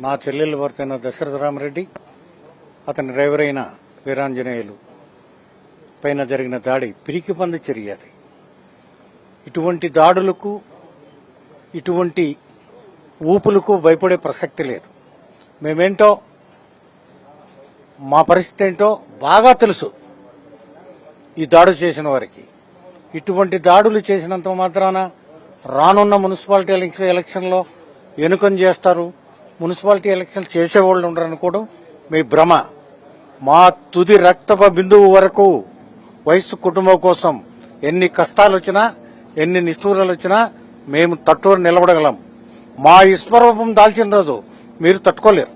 నా చెల్లెలు భర్త అయిన దశరథరామరెడ్డి, అతని డ్రైవర్ అయిన వీరాంజనేయులు పైన జరిగిన దాడి పిరికిపంది చర్య. అది ఇటువంటి దాడులకు, ఇటువంటి ఊపులకు భయపడే ప్రసక్తి లేదు. మేమేంటో, మా పరిస్థితి ఏంటో బాగా తెలుసు. ఈ దాడులు చేసిన వారికి ఇటువంటి దాడులు చేసినంత మాత్రాన రానున్న మున్సిపాలిటీ ఎలక్షన్లో ఎన్నికం చేస్తారు, మున్సిపాలిటీ ఎలక్షన్ చేసేవాళ్ళు ఉండరు అనుకోవడం మీ భ్రమ. మా తుది రక్తప బిందువు వరకు వయస్సు కుటుంబం కోసం ఎన్ని కష్టాలు వచ్చినా, ఎన్ని నిష్ఠూరాలు వచ్చినా మేము తట్టుకొని నిలబడగలం. మా విశ్వరూపం దాల్చిన రోజు మీరు తట్టుకోలేరు.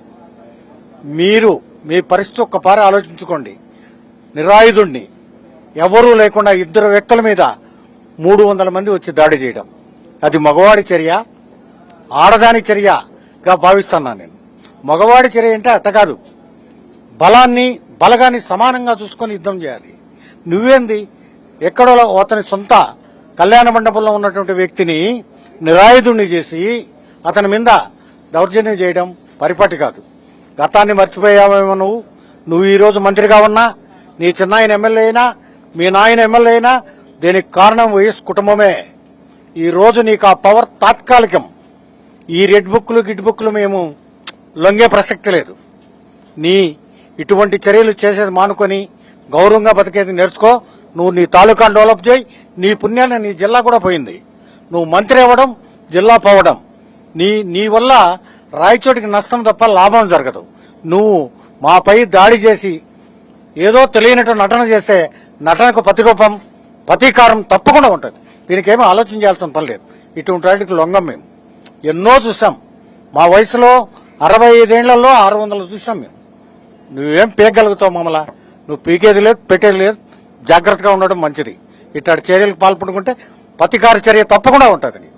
మీరు మీ పరిస్థితి ఒక్కపారి ఆలోచించుకోండి. నిరాయుధుణ్ణి, ఎవరూ లేకుండా ఇద్దరు వ్యక్తుల మీద 300 మంది వచ్చి దాడి చేయడం, అది మగవాడి చర్య, ఆడదాని చర్యగా భావిస్తున్నాను నేను. మగవాడి చర్య అంటే అట్ట కాదు, బలగాన్ని సమానంగా చూసుకొని యుద్ధం చేయాలి. నువ్వేంది ఎక్కడో అతని సొంత కళ్యాణ మండపంలో ఉన్నటువంటి వ్యక్తిని నిరాయుధుణ్ణి చేసి అతని మీద దౌర్జన్యం చేయడం పరిపాటి కాదు. గతాన్ని మర్చిపోయావేమో నువ్వు ఈరోజు మంత్రిగా ఉన్నా, నీ చిన్నాయన ఎమ్మెల్యే అయినా, మీ నాయన ఎమ్మెల్యే అయినా, దీనికి కారణం వైఎస్ కుటుంబమే. ఈ రోజు నీకు ఆ పవర్ తాత్కాలికం. ఈ రెడ్ బుక్లు గిడ్ బుక్లు మేము లొంగే ప్రసక్తి లేదు. నీ ఇటువంటి చర్యలు చేసేది మానుకొని గౌరవంగా బతికేది నేర్చుకో. నువ్వు నీ తాలూకాను డెవలప్ చేయి. నీ పుణ్యాన్ని నీ జిల్లా కూడా పోయింది. నువ్వు మంత్రి అవ్వడం, జిల్లా పోవడం, నీ వల్ల రాయచోటికి నష్టం తప్ప లాభం జరగదు. నువ్వు మాపై దాడి చేసి ఏదో తెలియనట్టు నటన చేస్తే నటనకు ప్రతీకారం తప్పకుండా ఉంటుంది. దీనికేమీ ఆలోచన చేయాల్సిన పని లేదు. ఇటువంటి వాటికి లొంగం. మేము ఎన్నో చూసాం. మా వయసులో 65 ఏళ్లలో 600 చూసాం మేము. నువ్వేం పీకగలుగుతావు మమ్మల్ని? నువ్వు పీకేది లేదు, పెట్టేది లేదు. జాగ్రత్తగా ఉండడం మంచిది. ఇట్లాంటి చర్యలకు పాల్పడుకుంటే ప్రతీకార చర్య తప్పకుండా ఉంటుంది.